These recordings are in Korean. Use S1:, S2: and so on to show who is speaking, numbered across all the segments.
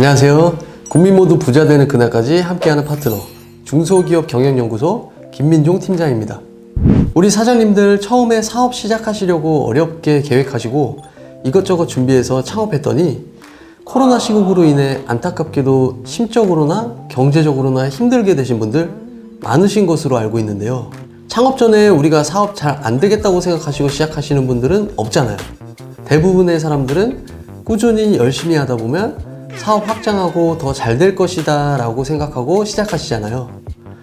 S1: 안녕하세요. 국민 모두 부자 되는 그날까지 함께하는 파트너 중소기업 경영연구소 김민종 팀장입니다. 우리 사장님들 처음에 사업 시작하시려고 어렵게 계획하시고 이것저것 준비해서 창업했더니 코로나 시국으로 인해 안타깝게도 심적으로나 경제적으로나 힘들게 되신 분들 많으신 것으로 알고 있는데요. 창업 전에 우리가 사업 잘 안 되겠다고 생각하시고 시작하시는 분들은 없잖아요. 대부분의 사람들은 꾸준히 열심히 하다 보면 사업 확장하고 더 잘 될 것이다 라고 생각하고 시작하시잖아요.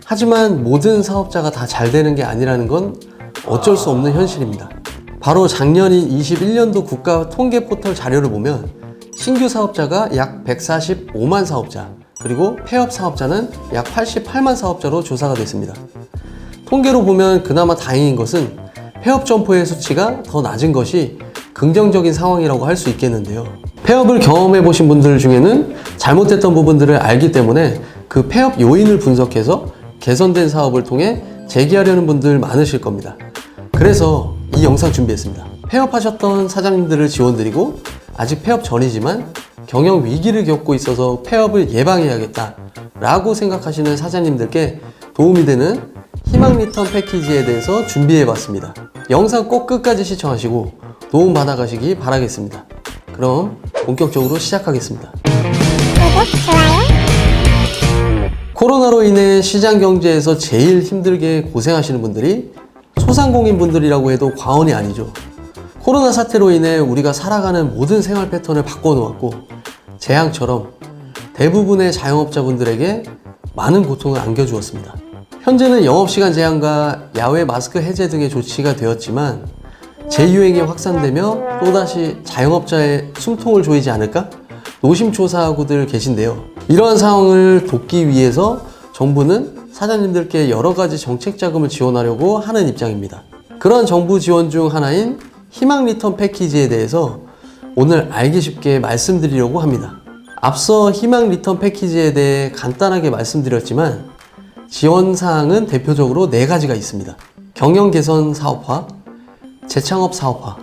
S1: 하지만 모든 사업자가 다 잘 되는 게 아니라는 건 어쩔 수 없는 현실입니다. 바로 작년인 21년도 국가 통계 포털 자료를 보면 신규 사업자가 약 145만 사업자, 그리고 폐업 사업자는 약 88만 사업자로 조사가 됐습니다. 통계로 보면 그나마 다행인 것은 폐업 점포의 수치가 더 낮은 것이 긍정적인 상황이라고 할 수 있겠는데요. 폐업을 경험해 보신 분들 중에는 잘못됐던 부분들을 알기 때문에 그 폐업 요인을 분석해서 개선된 사업을 통해 재기하려는 분들 많으실 겁니다. 그래서 이 영상 준비했습니다. 폐업하셨던 사장님들을 지원드리고 아직 폐업 전이지만 경영 위기를 겪고 있어서 폐업을 예방해야겠다 라고 생각하시는 사장님들께 도움이 되는 희망 리턴 패키지에 대해서 준비해 봤습니다. 영상 꼭 끝까지 시청하시고 도움 받아가시기 바라겠습니다. 그럼 본격적으로 시작하겠습니다.
S2: 구독, 좋아요.
S1: 코로나로 인해 시장 경제에서 제일 힘들게 고생하시는 분들이 소상공인 분들이라고 해도 과언이 아니죠. 코로나 사태로 인해 우리가 살아가는 모든 생활 패턴을 바꿔놓았고 재앙처럼 대부분의 자영업자분들에게 많은 고통을 안겨주었습니다. 현재는 영업시간 제한과 야외 마스크 해제 등의 조치가 되었지만 재유행이 확산되며 또다시 자영업자의 숨통을 조이지 않을까? 노심초사하고들 계신데요. 이러한 상황을 돕기 위해서 정부는 사장님들께 여러 가지 정책 자금을 지원하려고 하는 입장입니다. 그런 정부 지원 중 하나인 희망 리턴 패키지에 대해서 오늘 알기 쉽게 말씀드리려고 합니다. 앞서 희망 리턴 패키지에 대해 간단하게 말씀드렸지만 지원 사항은 대표적으로 4가지가 있습니다. 경영 개선 사업화, 재창업 사업화,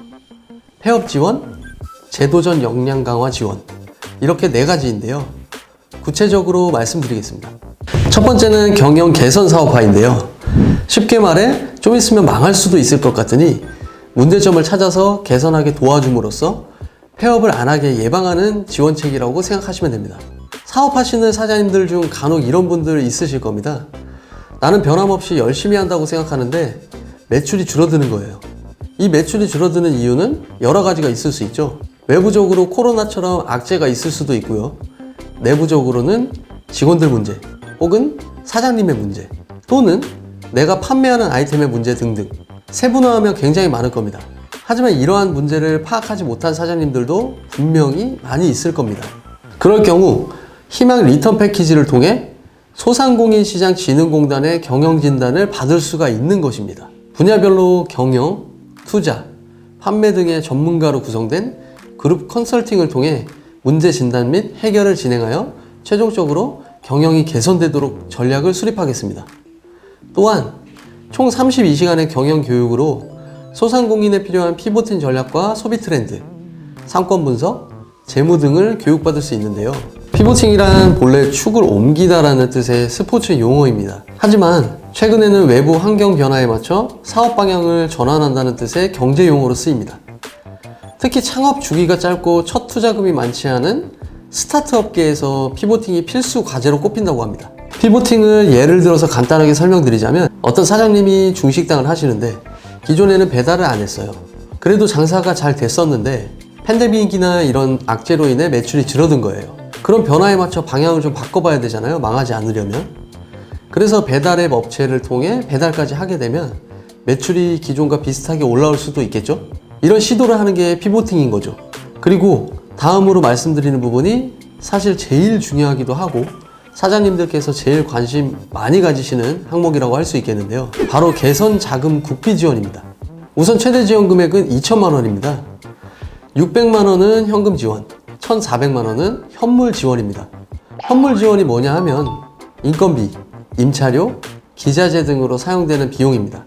S1: 폐업 지원, 제도전 역량 강화 지원, 이렇게 4가지인데요. 구체적으로 말씀드리겠습니다. 첫 번째는 경영 개선 사업화인데요. 쉽게 말해 좀 있으면 망할 수도 있을 것 같으니 문제점을 찾아서 개선하게 도와줌으로써 폐업을 안 하게 예방하는 지원책이라고 생각하시면 됩니다. 사업하시는 사장님들 중 간혹 이런 분들 있으실 겁니다. 나는 변함없이 열심히 한다고 생각하는데 매출이 줄어드는 거예요. 이 매출이 줄어드는 이유는 여러 가지가 있을 수 있죠. 외부적으로 코로나처럼 악재가 있을 수도 있고요. 내부적으로는 직원들 문제, 혹은 사장님의 문제, 또는 내가 판매하는 아이템의 문제 등등 세분화하면 굉장히 많을 겁니다. 하지만 이러한 문제를 파악하지 못한 사장님들도 분명히 많이 있을 겁니다. 그럴 경우 희망 리턴 패키지를 통해 소상공인 시장 진흥공단의 경영 진단을 받을 수가 있는 것입니다. 분야별로 경영, 투자, 판매 등의 전문가로 구성된 그룹 컨설팅을 통해 문제 진단 및 해결을 진행하여 최종적으로 경영이 개선되도록 전략을 수립하겠습니다. 또한 총 32시간의 경영 교육으로 소상공인에 필요한 피보팅 전략과 소비 트렌드, 상권 분석, 재무 등을 교육받을 수 있는데요. 피보팅이란 본래 축을 옮기다라는 뜻의 스포츠 용어입니다. 하지만 최근에는 외부 환경 변화에 맞춰 사업 방향을 전환한다는 뜻의 경제 용어로 쓰입니다. 특히 창업 주기가 짧고 첫 투자금이 많지 않은 스타트 업계에서 피보팅이 필수 과제로 꼽힌다고 합니다. 피보팅을 예를 들어서 간단하게 설명드리자면 어떤 사장님이 중식당을 하시는데 기존에는 배달을 안 했어요. 그래도 장사가 잘 됐었는데 팬데믹이나 이런 악재로 인해 매출이 줄어든 거예요. 그런 변화에 맞춰 방향을 좀 바꿔봐야 되잖아요. 망하지 않으려면. 그래서 배달앱 업체를 통해 배달까지 하게 되면 매출이 기존과 비슷하게 올라올 수도 있겠죠. 이런 시도를 하는 게 피보팅인 거죠. 그리고 다음으로 말씀드리는 부분이 사실 제일 중요하기도 하고 사장님들께서 제일 관심 많이 가지시는 항목이라고 할 수 있겠는데요. 바로 개선 자금 국비 지원입니다. 우선 최대 지원 금액은 2천만 원입니다. 600만 원은 현금 지원, 1,400만 원은 현물 지원입니다. 현물 지원이 뭐냐 하면 인건비, 임차료, 기자재 등으로 사용되는 비용입니다.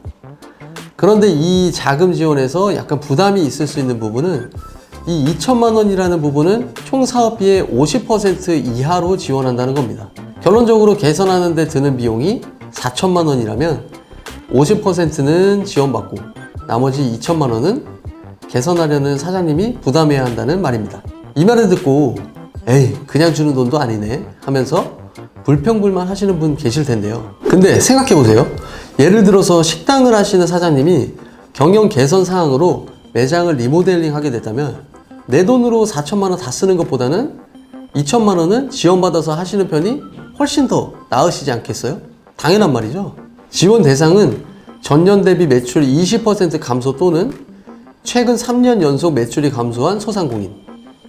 S1: 그런데 이 자금 지원에서 약간 부담이 있을 수 있는 부분은 이 2천만 원이라는 부분은 총 사업비의 50% 이하로 지원한다는 겁니다. 결론적으로 개선하는 데 드는 비용이 4천만 원이라면 50%는 지원받고 나머지 2천만 원은 개선하려는 사장님이 부담해야 한다는 말입니다. 이 말을 듣고 에이 그냥 주는 돈도 아니네 하면서 불평불만 하시는 분 계실 텐데요. 근데 생각해 보세요. 예를 들어서 식당을 하시는 사장님이 경영 개선 사항으로 매장을 리모델링 하게 됐다면 내 돈으로 4천만 원 다 쓰는 것보다는 2천만 원은 지원받아서 하시는 편이 훨씬 더 나으시지 않겠어요? 당연한 말이죠. 지원 대상은 전년 대비 매출 20% 감소 또는 최근 3년 연속 매출이 감소한 소상공인,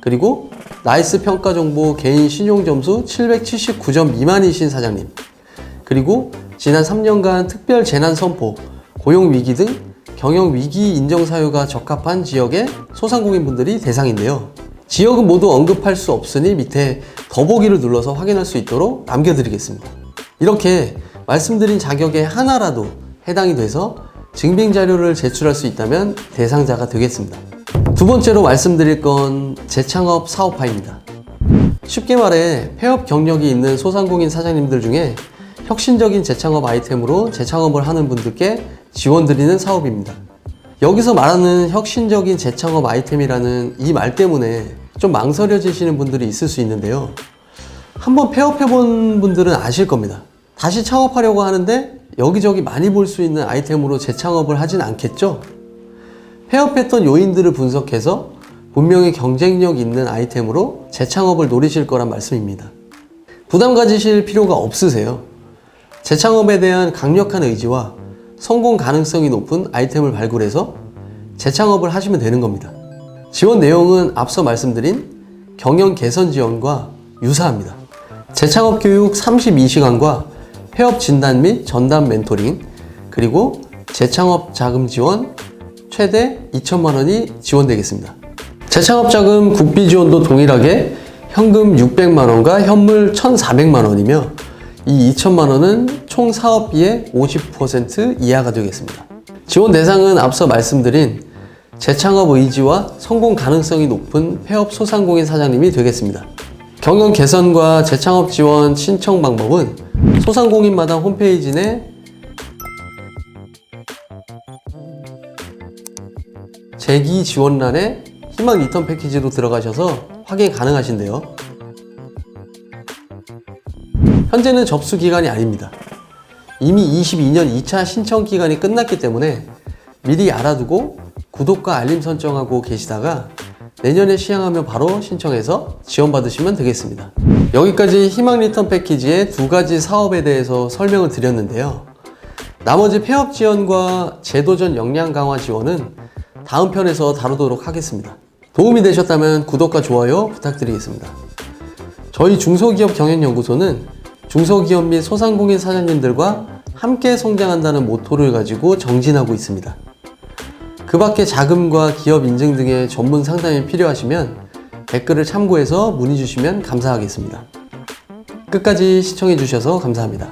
S1: 그리고 나이스 평가 정보 개인 신용 점수 779점 미만이신 사장님, 그리고 지난 3년간 특별 재난 선포, 고용 위기 등 경영 위기 인정 사유가 적합한 지역의 소상공인 분들이 대상인데요. 지역은 모두 언급할 수 없으니 밑에 더보기를 눌러서 확인할 수 있도록 남겨드리겠습니다. 이렇게 말씀드린 자격에 하나라도 해당이 돼서 증빙 자료를 제출할 수 있다면 대상자가 되겠습니다. 두 번째로 말씀드릴 건 재창업 사업화입니다. 쉽게 말해 폐업 경력이 있는 소상공인 사장님들 중에 혁신적인 재창업 아이템으로 재창업을 하는 분들께 지원드리는 사업입니다. 여기서 말하는 혁신적인 재창업 아이템이라는 이 말 때문에 좀 망설여지시는 분들이 있을 수 있는데요. 한번 폐업해본 분들은 아실 겁니다. 다시 창업하려고 하는데 여기저기 많이 볼 수 있는 아이템으로 재창업을 하진 않겠죠? 폐업했던 요인들을 분석해서 분명히 경쟁력 있는 아이템으로 재창업을 노리실 거란 말씀입니다. 부담 가지실 필요가 없으세요. 재창업에 대한 강력한 의지와 성공 가능성이 높은 아이템을 발굴해서 재창업을 하시면 되는 겁니다. 지원 내용은 앞서 말씀드린 경영 개선 지원과 유사합니다. 재창업 교육 32시간과 폐업 진단 및 전담 멘토링, 그리고 재창업 자금 지원 최대 2천만 원이 지원되겠습니다. 재창업 자금 국비 지원도 동일하게 현금 600만 원과 현물 1,400만 원이며 이 2천만 원은 총 사업비의 50% 이하가 되겠습니다. 지원 대상은 앞서 말씀드린 재창업 의지와 성공 가능성이 높은 폐업 소상공인 사장님이 되겠습니다. 경영 개선과 재창업 지원 신청 방법은 소상공인마당 홈페이지 내 재기 지원란에 희망 리턴 패키지로 들어가셔서 확인 가능하신데요. 현재는 접수 기간이 아닙니다. 이미 22년 2차 신청 기간이 끝났기 때문에 미리 알아두고 구독과 알림 설정하고 계시다가 내년에 시행하면 바로 신청해서 지원받으시면 되겠습니다. 여기까지 희망 리턴 패키지의 두 가지 사업에 대해서 설명을 드렸는데요. 나머지 폐업 지원과 제도전 역량 강화 지원은 다음 편에서 다루도록 하겠습니다. 도움이 되셨다면 구독과 좋아요 부탁드리겠습니다. 저희 중소기업 경영연구소는 중소기업 및 소상공인 사장님들과 함께 성장한다는 모토를 가지고 정진하고 있습니다. 그 밖에 자금과 기업 인증 등의 전문 상담이 필요하시면 댓글을 참고해서 문의 주시면 감사하겠습니다. 끝까지 시청해 주셔서 감사합니다.